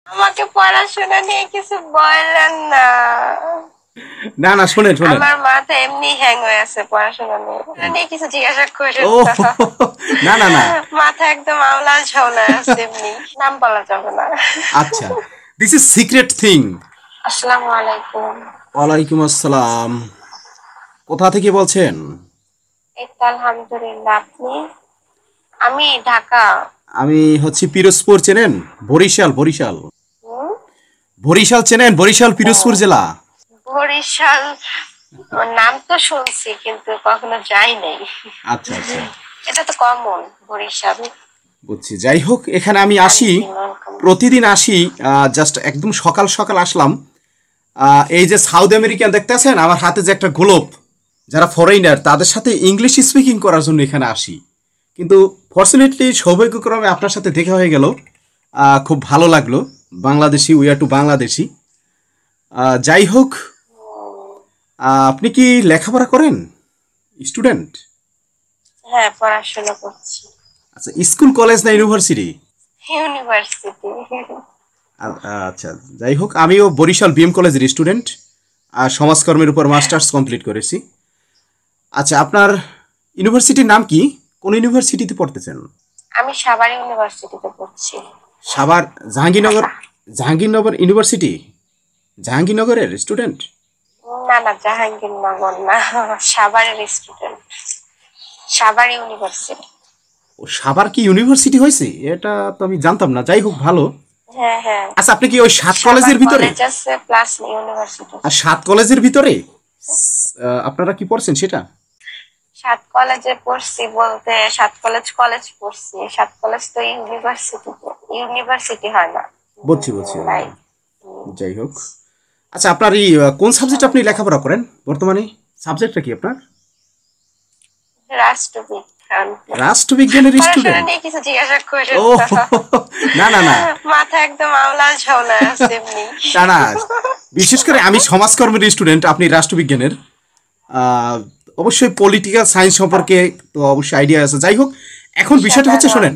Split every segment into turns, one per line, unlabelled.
আমাকে পড়াশোনা নিয়ে কিছু বললেন না।
না না, শোনেন শোনেন।
আমার মাথা এমনি হ্যাং হয়ে আছে পড়াশোনা নিয়ে কিছু জিজ্ঞাসা করেন
ও
না।
না না না।
মাথা একদম আওলা ঝাওলা আছে এমনি, নাম বলা যাবে না।
আচ্ছা, দিস ইজ সিক্রেট থিং।
আসসালামু আলাইকুম।
ওয়ালাইকুম আসসালাম। কোথা থেকে বলছেন?
এই তো আলহামদুলিল্লাহ, আপনি? আমি ঢাকা।
আমি হচ্ছে পিরোজপুর, চেনেন? বরিশাল, বরিশাল।
হুম?
বরিশাল চেনেন? বরিশাল পিরোজপুর জেলা।
বরিশাল নাম তো শুনছি কিন্তু কখনো যাই নাই।
আচ্ছা আচ্ছা,
এটা তো কমন, বরিশাল।
বুঝছি। যাই হোক, এখানে আমি আসি, প্রতিদিন আসি। জাস্ট একদম সকাল সকাল আসলাম। এই যে সাউথ আমেরিকান দেখতে আছেন আমার হাতে যে একটা গ্লোব, যারা ফরেনার তাদের সাথে ইংলিশ স্পিকিং করার জন্য এখানে আসি। কিন্তু ফর্চুনেটলি সৌভাগ্যক্রমে আপনার সাথে দেখা হয়ে গেল। খুব ভালো লাগলো। Bangladeshi, we are two Bangladeshi. যাই হোক, আপনি কি লেখাপড়া করেন? স্টুডেন্ট?
হ্যাঁ, পড়াশোনা করছি।
আচ্ছা, স্কুল, কলেজ না ইউনিভার্সিটি?
ইউনিভার্সিটি।
আচ্ছা, যাই হোক, আমিও বরিশাল বিএম কলেজের স্টুডেন্ট, আর সমাজকর্মের উপর মাস্টার্স কমপ্লিট করেছি। আচ্ছা, আপনার ইউনিভার্সিটির নাম কি? কোন ইউনিভার্সিটিতে পড়তেছেন?
আমি সাভার ইউনিভার্সিটিতে পড়ছি।
সাভার জাহাঙ্গীরনগর? জাহাঙ্গীরনগর ইউনিভার্সিটি? জাহাঙ্গীরনগরের স্টুডেন্ট?
না না, জাহাঙ্গীরনগর না, সাভারের স্টুডেন্ট, সাভার ইউনিভার্সিটি।
ও, সাভার কি ইউনিভার্সিটি হয়েছে? এটা তো আমি জানতাম না। যাই হোক, ভালো।
হ্যাঁ হ্যাঁ,
আচ্ছা, আপনি কি ওই সাত
সাভার
কলেজের ভিতরে?
কলেজ আছে প্লাস ইউনিভার্সিটি।
আর সাত কলেজের ভিতরে আপনারা কি পড়ছেন সেটা?
সাত কলেজে পড়ছি বলতে সাত কলেজ কলেজ পড়ছি, সাত কলেজ তো ইউনিভার্সিটিতে, ইউনিভার্সিটি হয় না।
বুঝছি বুঝছি।
তাই
যাই হোক, আচ্ছা, আপনার এই কোন সাবজেক্ট আপনি লেখাপড়া করেন বর্তমানে? সাবজেক্টটা কি আপনার?
রাষ্ট্রবিজ্ঞান।
রাষ্ট্রবিজ্ঞানের
পড়াশোনা
স্টুডেন্ট?
নিয়ে কিছু জিজ্ঞাসা করেন
ও না না না।
মাথা একদম আওলা ঝাওলা আছে এমনি।
না না, বিশেষ করে আমি সমাজকর্মের স্টুডেন্ট, আপনি রাষ্ট্রবিজ্ঞানের। আহ, অবশ্যই পলিটিক্যাল সায়েন্স সম্পর্কে তো অবশ্যই আইডিয়া আছে। যাই হোক, এখন বিষয়টা হচ্ছে, শোনেন,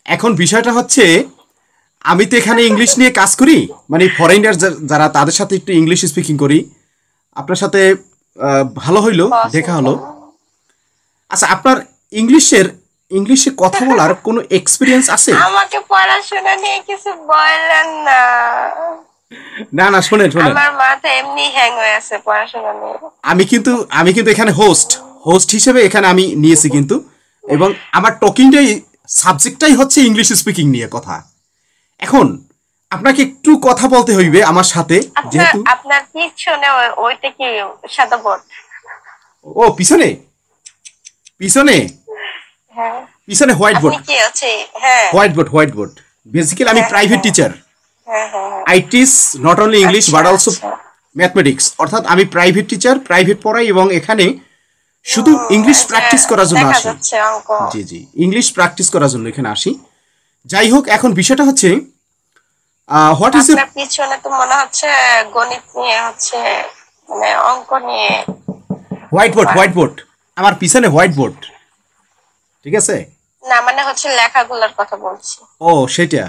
এখন বিষয়টা হচ্ছে, আমি তো এখানে ইংলিশ নিয়ে কাজ করি, মানে ফরেনার যারা তাদের সাথে একটু ইংলিশ স্পিকিং করি। আপনার সাথে ভালো হইলো, দেখা হলো। আচ্ছা, আপনার ইংলিশে কথা বলার কোনো এক্সপিরিয়েন্স আছে?
আমাকে পড়াশোনা নিয়ে কিছু বললেন না।
না না, শোনেন শোনেন।
আমার মাথা এমনি হ্যাং হয়ে আছে পড়াশোনা নিয়ে।
আমি কিন্তু এখানে হোস্ট হোস্ট হিসেবে এখানে আমি নিয়েছি কিন্তু। এবং আমার টকিংটাই, সাবজেক্টটাই হচ্ছে ইংলিশ স্পিকিং নিয়ে কথা। এখন আপনাকে একটু কথা বলতে হইবে আমার সাথে,
আপনার
যেহেতু।
আপনার পিছনে ওইটা কি সাদা বোর্ড?
ও, পিছনে? পিছনে
হ্যাঁ,
পিছনে হোয়াইট
আপনি
বোর্ড।
কি আছে? হ্যাঁ
white board, white board. Basically আমি
হ্যাঁ
প্রাইভেট
হ্যাঁ
টিচার।
হ্যাঁ হ্যাঁ হ্যাঁ।
I teach not only English
আচ্ছা
বাট অলসো
আচ্ছা।
ম্যাথমেটিক্স। অর্থাৎ আমি প্রাইভেট টিচার, প্রাইভেট পড়াই, এবং এখানে শুধু ইংলিশ
এই যে
প্র্যাকটিস করার জন্য
দেখা
আসি।
যাচ্ছে অঙ্ক।
জি জি, ইংলিশ প্র্যাকটিস করার জন্য এখানে আসি। যাই হোক, এখন বিষয়টা হচ্ছে, হোয়াট ইজ
আপনার পিছনে তো মনে হচ্ছে গণিত নিয়ে হচ্ছে, মানে অঙ্ক নিয়ে।
White board? হোয়াইট বোর্ড, আমার পিছনে হোয়াইট বোর্ড। ঠিক আছে।
না মানে হচ্ছে লেখাগুলোর কথা বলছি।
ও, সেটা।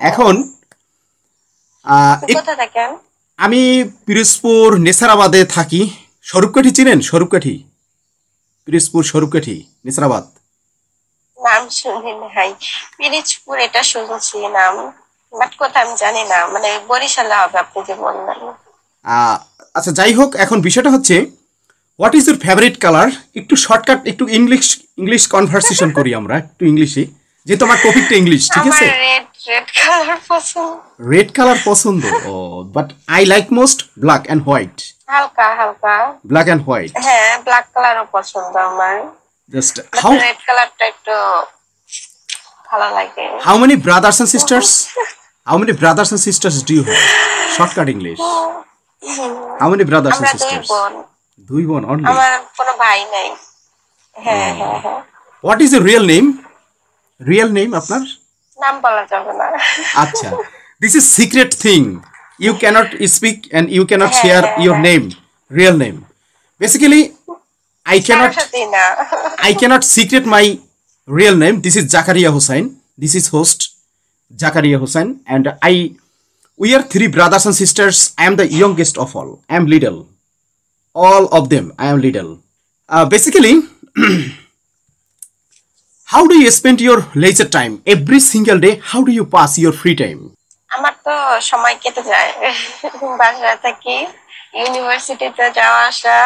এখন
আপনি কোথায় থাকেন?
আমি পিরোজপুর নেসারাবাদে থাকি। স্বরূপকাঠি চিনেন? স্বরূপকাঠি, পিরোজপুর স্বরূপকাঠি, নেসারাবাদ।
নাম শুনি নাই, পিরিজপুর এটা শুনছি নাম, বাট কোথায় আমি জানি না, মানে বরিশালে হবে আপনি যে বললেন।
আচ্ছা, যাই হোক, এখন বিষয়টা হচ্ছে, what is your favourite colour? একটু শর্টকাট, একটু ইংলিশ ইংলিশ কনভারসেশন করি আমরা একটু ইংলিশে, যেহেতু আমার টপিকটা ইংলিশ। ঠিক
আমার
আছে।
রেড রেড কালার পছন্দ।
রেড কালার পছন্দ? ও, but I like most black and white.
হালকা হালকা।
Black and white.
হ্যাঁ, ব্ল্যাক কালারও পছন্দ আমার,
জাস্ট
বাট
হাউ
রেড কালারটা একটু ভালো লাগে।
How many brothers and sisters? How many brothers and sisters do you have? Shortcut English. How many brothers
আমরা
অ্যান্ড
দুই
সিস্টার্স?
বোন।
দুই বোন অনলি?
আমার কোনো ভাই নাই। হ্যাঁ হ্যাঁ হ্যাঁ।
What is your real name? Real name আপনার?
নাম বলা যাবে না।
আচ্ছা, this is secret thing. You cannot speak and you cannot
হ্যাঁ
শেয়ার
হ্যাঁ
ইউর
হ্যাঁ,
name, real name. Basically I
কারোর
cannot
সাথেই না।
I cannot secret my real name. This is Zakaria Hussain. This is host. Zakaria Hussain, and we are three brothers and sisters. I am the youngest of all. I am little. All of them, I am little. Basically, how do you spend your leisure time every single day? How do you pass your free time?
আমার তো সময় কেটে যায় বাসায় থাকি, ইউনিভার্সিটিতে যাওয়া আসা,